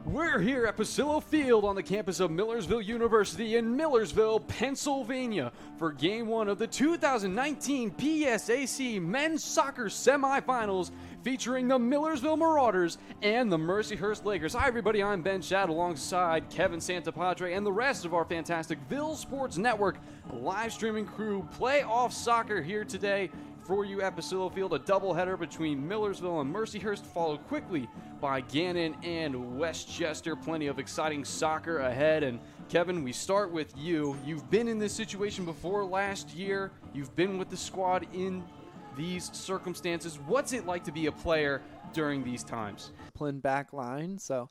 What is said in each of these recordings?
We're here at Pasillo Field on the campus of Millersville University in Millersville, Pennsylvania for Game 1 of the 2019 PSAC Men's Soccer Semifinals featuring the Millersville Marauders and the Mercyhurst Lakers. Hi everybody, I'm Ben Schad alongside Kevin Santopadre and the rest of our fantastic Ville Sports Network live streaming crew. Playoff soccer here today for you at Pasillo Field, a doubleheader between Millersville and Mercyhurst, followed quickly by Gannon and Westchester. Plenty of exciting soccer ahead. And Kevin, we start with you. You've been in this situation before last year. You've been with the squad in these circumstances. What's it like to be a player during these times? Disciplined back line, so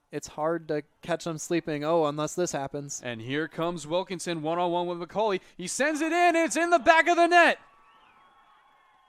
it's hard to catch them sleeping, unless this happens. And here comes Wilkinson one-on-one with McCauley. He sends it in, and it's in the back of the net.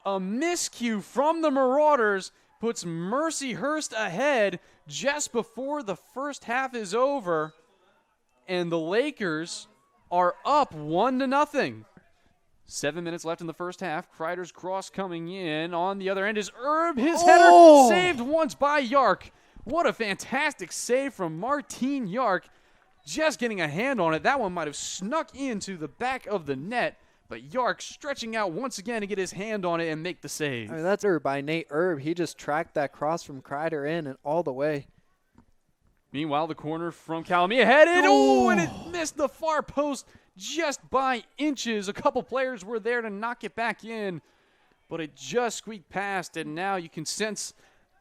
A miscue from the Marauders puts Mercyhurst ahead just before the first half is over, and the Lakers are up 1-0. 7 minutes left in the first half. Kreider's cross coming in. On the other end is Erb. His header saved once by Yark. What a fantastic save from Martin Yark. Just getting a hand on it. That one might have snuck into the back of the net. But Yark stretching out once again to get his hand on it and make the save. I mean, that's Erb by Nate Erb. He just tracked that cross from Kreider in and all the way. Meanwhile, the corner from Calamia headed. And it missed the far post just by inches. A couple players were there to knock it back in, but it just squeaked past. And now you can sense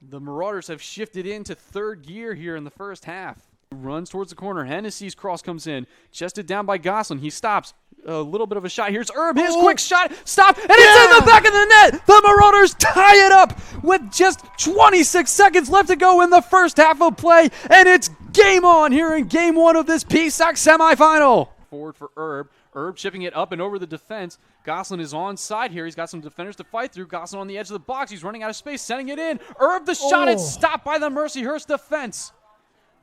the Marauders have shifted into third gear here in the first half. Runs towards the corner. Hennessy's cross comes in. Chested down by Gosselin. He stops. A little bit of a shot. Here's Erb. His quick shot. Stop. And it's in the back of the net. The Marauders tie it up with just 26 seconds left to go in the first half of play. And it's game on here in Game 1 of this PSAC semifinal. Forward for Erb. Erb chipping it up and over the defense. Gosselin is onside here. He's got some defenders to fight through. Gosselin on the edge of the box. He's running out of space. Sending it in. Erb the shot. It's stopped by the Mercyhurst defense.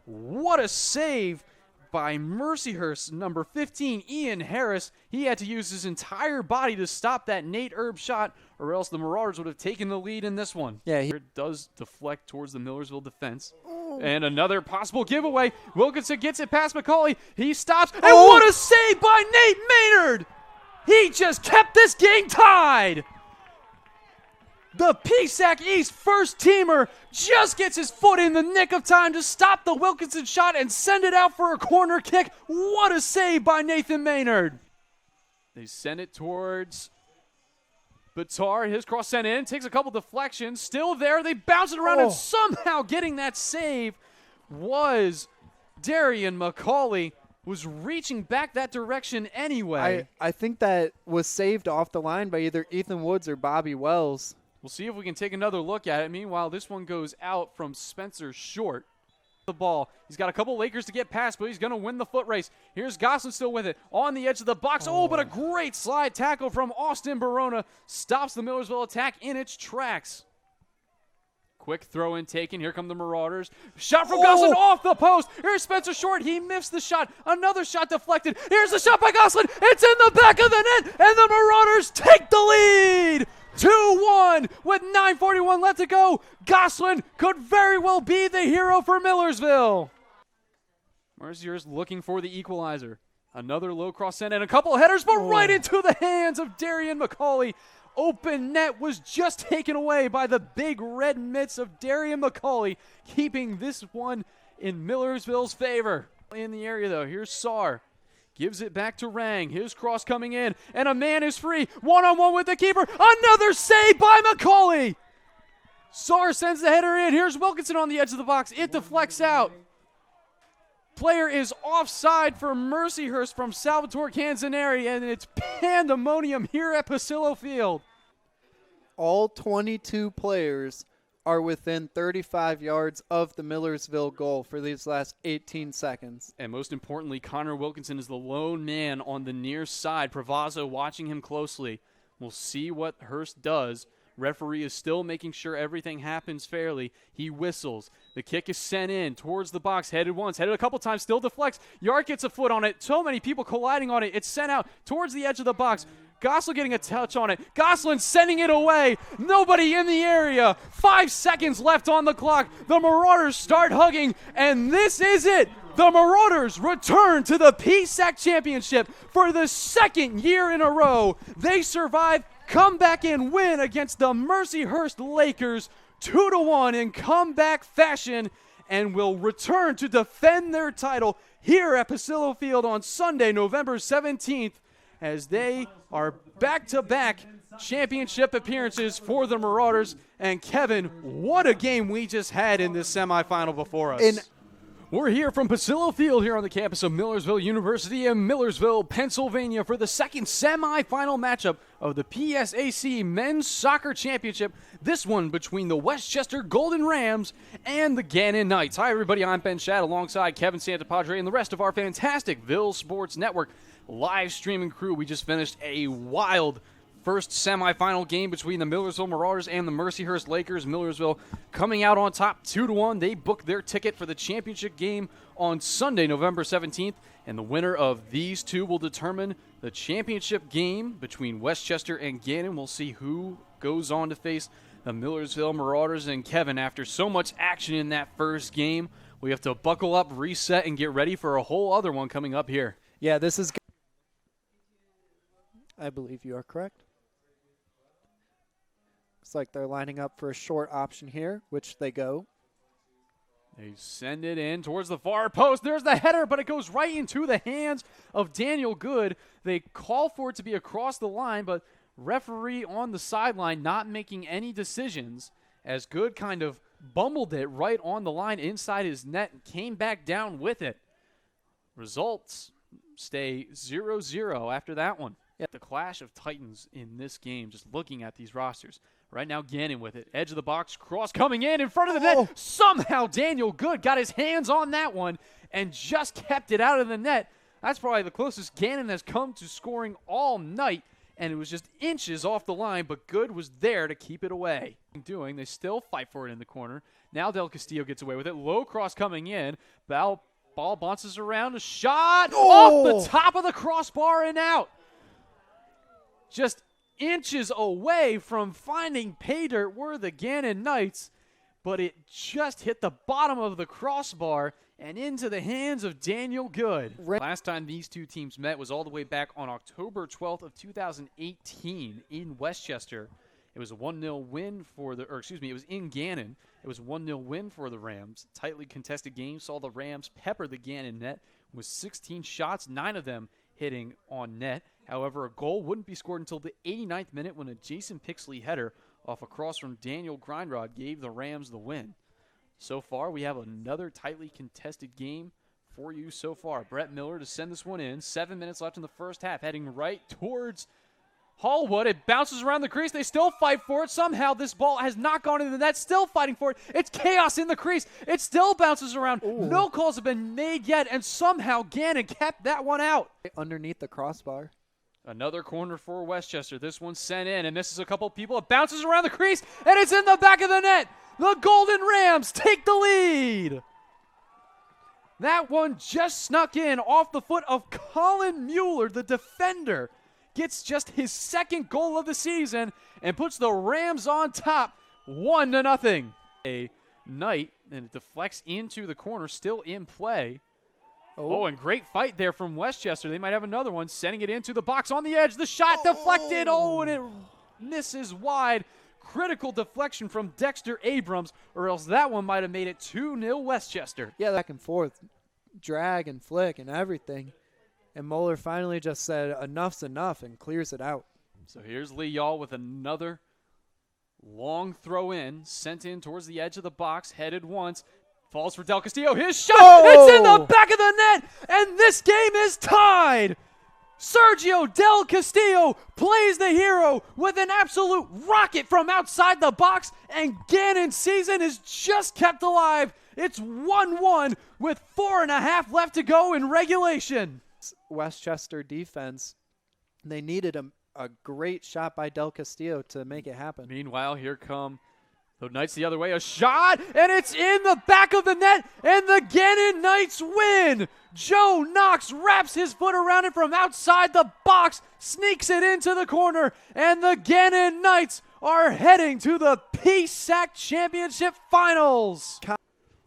What a save by Mercyhurst, number 15, Ian Harris. He had to use his entire body to stop that Nate Erb shot, or else the Marauders would have taken the lead in this one. Yeah, it does deflect towards the Millersville defense. And another possible giveaway. Wilkinson gets it past McCauley. He stops, and what a save by Nate Maynard! He just kept this game tied! The PSAC East first-teamer just gets his foot in the nick of time to stop the Wilkinson shot and send it out for a corner kick. What a save by Nathan Maynard. They send it towards Batar. His cross sent in. Takes a couple deflections. Still there. They bounce it around and somehow getting that save was Darian McCauley. Was reaching back that direction anyway. I think that was saved off the line by either Ethan Woods or Bobby Wells. We'll see if we can take another look at it. Meanwhile, this one goes out from Spencer Short. The ball. He's got a couple Lakers to get past, but he's going to win the foot race. Here's Gosselin still with it. On the edge of the box. But a great slide tackle from Austin Barona. Stops the Millersville attack in its tracks. Quick throw in taken. Here come the Marauders. Shot from Gosselin off the post. Here's Spencer Short. He missed the shot. Another shot deflected. Here's the shot by Gosselin. It's in the back of the net, and the Marauders take the lead. 2-1 with 9:41 left to go. Gosselin could very well be the hero for Millersville. Mercyhurst looking for the equalizer. Another low cross send and a couple of headers, but right into the hands of Darian McCauley. Open net was just taken away by the big red mitts of Darian McCauley, keeping this one in Millersville's favor. In the area, though, here's Saar. Gives it back to Rang. His cross coming in, and a man is free. One-on-one with the keeper. Another save by McCauley. Saar sends the header in. Here's Wilkinson on the edge of the box. It deflects out. Player is offside for Mercyhurst from Salvatore Canzaneri, and it's pandemonium here at Pasillo Field. All 22 players are within 35 yards of the Millersville goal for these last 18 seconds. And most importantly, Connor Wilkinson is the lone man on the near side. Provazo watching him closely. We'll see what Hurst does. Referee is still making sure everything happens fairly. He whistles. The kick is sent in towards the box. Headed once, headed a couple times, still deflects. Yark gets a foot on it. So many people colliding on it. It's sent out towards the edge of the box. Gosselin getting a touch on it. Gosselin sending it away. Nobody in the area. 5 seconds left on the clock. The Marauders start hugging, and this is it. The Marauders return to the PSAC championship for the second year in a row. They survive, come back and win against the Mercyhurst Lakers 2-1 in comeback fashion, and will return to defend their title here at Pasillo Field on Sunday, November 17th, as they are back-to-back championship appearances for the Marauders. And Kevin, what a game we just had in this semifinal before us. We're here from Pasillo Field here on the campus of Millersville University in Millersville, Pennsylvania for the second semifinal matchup of the PSAC Men's Soccer Championship. This one between the Westchester Golden Rams and the Gannon Knights. Hi everybody, I'm Ben Schad alongside Kevin Santopadre and the rest of our fantastic Ville Sports Network live streaming crew. We just finished a wild first semifinal game between the Millersville Marauders and the Mercyhurst Lakers. Millersville coming out on top 2-1. They booked their ticket for the championship game on Sunday, November 17th. And the winner of these two will determine the championship game between Westchester and Gannon. We'll see who goes on to face the Millersville Marauders. And Kevin, after so much action in that first game, we have to buckle up, reset, and get ready for a whole other one coming up here. Yeah, this is... I believe you are correct. Looks like they're lining up for a short option here, which they go. They send it in towards the far post. There's the header, but it goes right into the hands of Daniel Good. They call for it to be across the line, but referee on the sideline not making any decisions, as Good kind of bumbled it right on the line inside his net and came back down with it. Results stay 0-0 after that one. Yeah. The clash of titans in this game, just looking at these rosters. Right now, Gannon with it. Edge of the box, cross coming in front of the net. Somehow Daniel Good got his hands on that one and just kept it out of the net. That's probably the closest Gannon has come to scoring all night, and it was just inches off the line, but Good was there to keep it away. They still fight for it in the corner. Now Del Castillo gets away with it. Low cross coming in. Ball bounces around. A shot off the top of the crossbar and out. Just inches away from finding pay dirt were the Gannon Knights, but it just hit the bottom of the crossbar and into the hands of Daniel Good. Last time these two teams met was all the way back on October 12th of 2018 in Westchester. It was a 1-0 win it was in Gannon. It was a 1-0 win for the Rams. Tightly contested game saw the Rams pepper the Gannon net with 16 shots, 9 of them hitting on net. However, a goal wouldn't be scored until the 89th minute when a Jason Pixley header off a cross from Daniel Grindrod gave the Rams the win. So far, we have another tightly contested game for you so far. Brett Miller to send this one in. 7 minutes left in the first half, heading right towards Hallwood. It bounces around the crease. They still fight for it. Somehow this ball has not gone into the net. Still fighting for it. It's chaos in the crease. It still bounces around. Ooh. No calls have been made yet, and somehow Gannon kept that one out. Underneath the crossbar. Another corner for Westchester. This one's sent in and misses a couple people. It bounces around the crease, and it's in the back of the net. The Golden Rams take the lead. That one just snuck in off the foot of Colin Mueller, the defender. Gets just his second goal of the season and puts the Rams on top 1-0. A Knight, and it deflects into the corner, still in play. And great fight there from Westchester. They might have another one, sending it into the box on the edge. The shot deflected. And it misses wide. Critical deflection from Dexter Abrams, or else that one might have made it 2-0 Westchester. Yeah, back and forth, drag and flick and everything. And Mueller finally just said, enough's enough, and clears it out. So here's Lee Yaw with another long throw in, sent in towards the edge of the box, headed once. Falls for Del Castillo. His shot. It's in the back of the net. And this game is tied. Sergio Del Castillo plays the hero with an absolute rocket from outside the box. And Gannon's season is just kept alive. It's 1-1 with 4.5 left to go in regulation. Westchester defense, they needed a great shot by Del Castillo to make it happen. Meanwhile, here come The Knights the other way, a shot, and it's in the back of the net, and the Gannon Knights win. Joe Knox wraps his foot around it from outside the box, sneaks it into the corner, and the Gannon Knights are heading to the PSAC Championship Finals.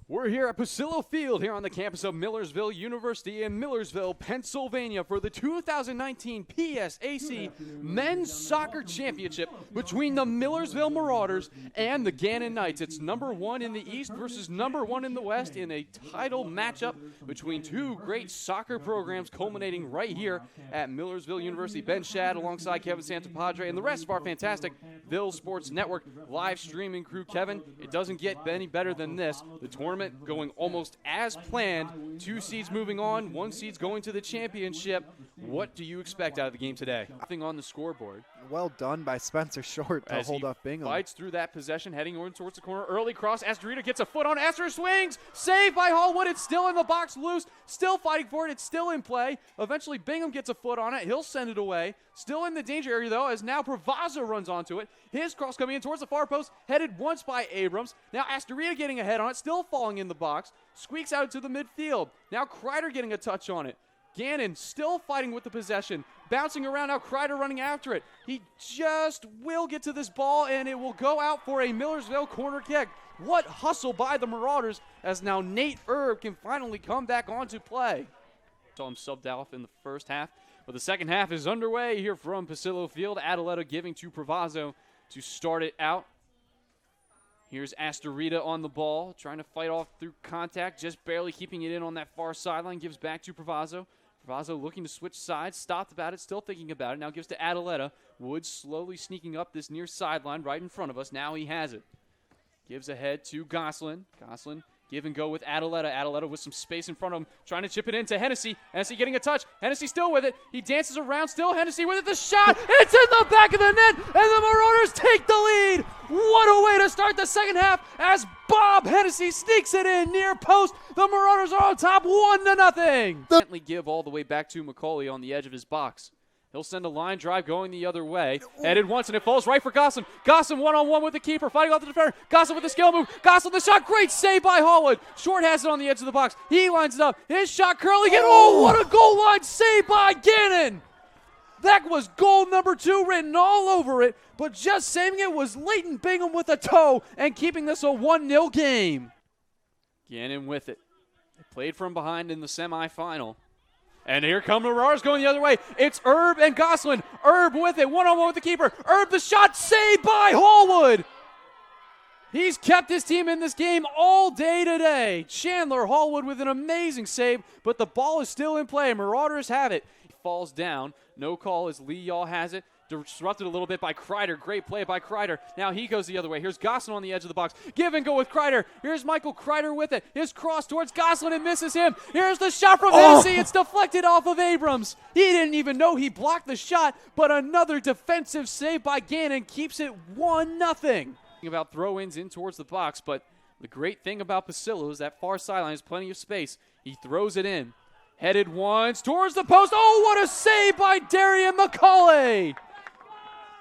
We're here at Pasillo Field here on the campus of Millersville University in Millersville, Pennsylvania for the 2019 PSAC Men's Soccer Championship between the Millersville Marauders and the Gannon Knights. It's number 1 in the East versus number 1 in the West in a title matchup between two great soccer programs culminating right here at Millersville University. Ben Schad alongside Kevin Santopadre and the rest of our fantastic Ville Sports Network live streaming crew. Kevin, it doesn't get any better than this. The tournament going almost as planned. 2 seeds moving on, 1 seed's going to the championship. What do you expect out of the game today? Nothing on the scoreboard. Well done by Spencer Short to hold up Bingham. Fights through that possession, heading towards the corner. Early cross. Astorita gets a foot on. Astor swings. Saved by Hallwood. It's still in the box, loose. Still fighting for it. It's still in play. Eventually, Bingham gets a foot on it. He'll send it away. Still in the danger area, though, as now Provazo runs onto it. His cross coming in towards the far post, headed once by Abrams. Now Astorita getting a head on it, still falling in the box. Squeaks out to the midfield. Now Kreider getting a touch on it. Gannon still fighting with the possession. Bouncing around, now Kreider running after it. He just will get to this ball, and it will go out for a Millersville corner kick. What hustle by the Marauders, as now Nate Erb can finally come back onto play. Saw him subbed off in the first half, but the second half is underway here from Pasillo Field. Adeletta giving to Provazo to start it out. Here's Astorita on the ball, trying to fight off through contact, just barely keeping it in on that far sideline. Gives back to Provazo. Provazo looking to switch sides, stopped about it, still thinking about it. Now gives to Adeletta. Woods slowly sneaking up this near sideline right in front of us. Now he has it. Gives ahead to Goslin. Goslin give and go with Adeletta. Adeletta with some space in front of him, trying to chip it into Hennessy. Hennessy getting a touch. Hennessy still with it. He dances around still. Hennessy with it. The shot. It's in the back of the net, and the Marauders take the lead. What a way to start the second half as Bob Hennessy sneaks it in near post. The Marauders are on top 1-0. Gently give all the way back to Macaulay on the edge of his box. He'll send a line drive going the other way. Headed once, and it falls right for Goslin. Goslin one-on-one with the keeper, fighting off the defender. Goslin with the skill move. Goslin the shot. Great save by Hallwood. Short has it on the edge of the box. He lines it up. His shot curling in. Oh, what a goal line save by Gannon. That was goal number 2 written all over it, but just saving it was Leighton Bingham with a toe and keeping this a 1-0 game. Gannon with it. They played from behind in the semifinal. And here come the Marauders going the other way. It's Erb and Goslin. Erb with it, one-on-one with the keeper. Erb the shot, saved by Hallwood. He's kept his team in this game all day today. Chandler Hallwood with an amazing save, but the ball is still in play. Marauders have it. He falls down. No call as Lee Yaw has it. Disrupted a little bit by Kreider. Great play by Kreider. Now he goes the other way. Here's Goslin on the edge of the box. Give and go with Kreider. Here's Michael Kreider with it. His cross towards Goslin and misses him. Here's the shot from Hennessy. It's deflected off of Abrams. He didn't even know he blocked the shot, but another defensive save by Gannon keeps it 1-0. About throw-ins in towards the box, but the great thing about Pasillo is that far sideline has plenty of space. He throws it in. Headed once towards the post. Oh, what a save by Darian McCauley.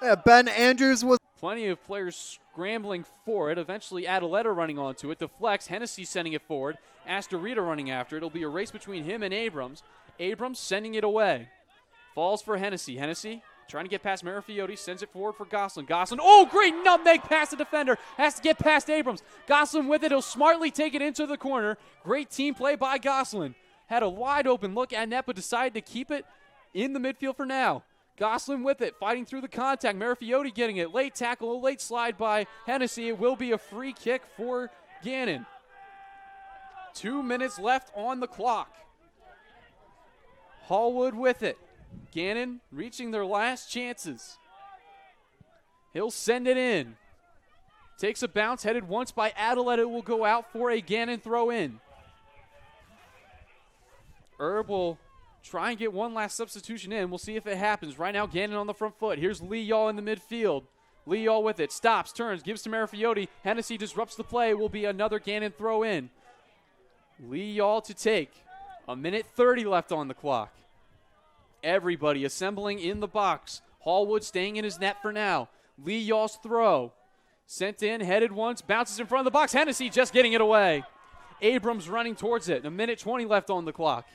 Yeah, Ben Andrews was... Plenty of players scrambling for it. Eventually, Adeletta running onto it. Deflects. Hennessy sending it forward. Astorita running after it. It'll be a race between him and Abrams. Abrams sending it away. Falls for Hennessy. Hennessy trying to get past Marafiotti. Sends it forward for Goslin. Goslin. Oh, great nutmeg past the defender. Has to get past Abrams. Goslin with it. He'll smartly take it into the corner. Great team play by Goslin. Had a wide open look at net, but decided to keep it in the midfield for now. Goslin with it, fighting through the contact. Marafiotti getting it. Late tackle, a late slide by Hennessy. It will be a free kick for Gannon. 2 minutes left on the clock. Hallwood with it. Gannon reaching their last chances. He'll send it in. Takes a bounce, headed once by Adeletta. It will go out for a Gannon throw in. Erb will try and get one last substitution in. We'll see if it happens. Right now, Gannon on the front foot. Here's Lee Yaw in the midfield. Lee Yaw with it. Stops, turns, gives to Marafiotti. Hennessy disrupts the play. Will be another Gannon throw in. Lee Yaw to take. 1:30 left on the clock. Everybody assembling in the box. Hallwood staying in his net for now. Lee Yaw's throw. Sent in, headed once, bounces in front of the box. Hennessy just getting it away. Abrams running towards it. 1:20 left on the clock.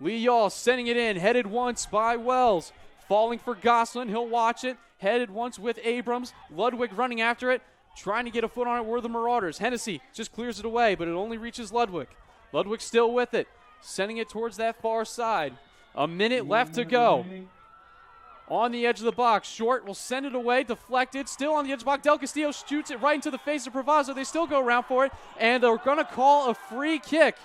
Lee Yaw sending it in, headed once by Wells. Falling for Gosselin, he'll watch it. Headed once with Abrams. Ludwig running after it, trying to get a foot on it were the Marauders. Hennessy just clears it away, but it only reaches Ludwig. Ludwig still with it, sending it towards that far side. 1 minute left to go. On the edge of the box, Short will send it away, deflected, still on the edge of the box. Del Castillo shoots it right into the face of Provazo. They still go around for it, and they're going to call a free kick.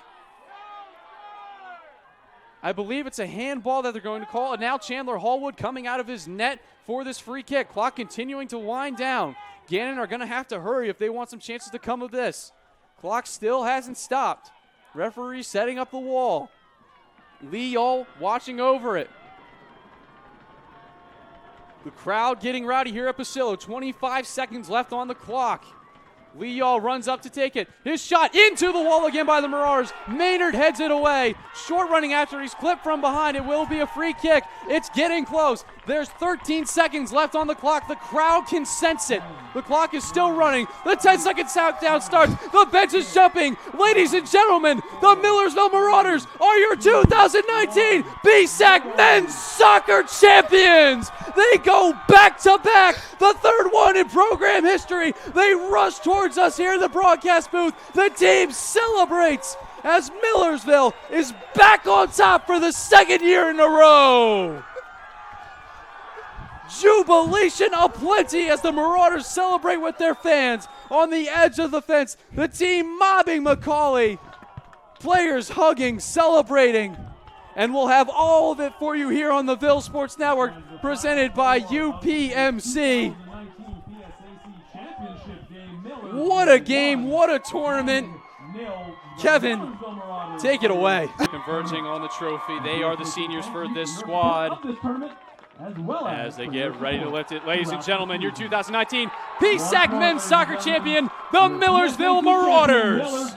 I believe it's a handball that they're going to call, and now Chandler Hallwood coming out of his net for this free kick. Clock continuing to wind down. Gannon are going to have to hurry if they want some chances to come of this. Clock still hasn't stopped. Referee setting up the wall. Lee Yaw watching over it. The crowd getting rowdy here at Pasillo. 25 seconds left on the clock. Lee Yaw runs up to take it. His shot into the wall again by the Marauders. Maynard heads it away. Short running after. He's clipped from behind. It will be a free kick. It's getting close. There's 13 seconds left on the clock. The crowd can sense it. The clock is still running. The 10-second countdown starts. The bench is jumping. Ladies and gentlemen, the Millersville Marauders are your 2019 PSAC Men's Soccer Champions. They go back-to-back. The third one in program history. They rush towards us here in the broadcast booth. The team celebrates as Millersville is back on top for the second year in a row. Jubilation aplenty as the Marauders celebrate with their fans on the edge of the fence. The team mobbing McCauley. Players hugging, celebrating. And we'll have all of it for you here on the Ville Sports Network, presented by UPMC. What a game, what a tournament. Kevin, take it away. Converging on the trophy, they are the seniors for this squad. As they get ready to lift it, ladies and gentlemen, your 2019 PSAC Men's Soccer Champion, the Millersville Marauders.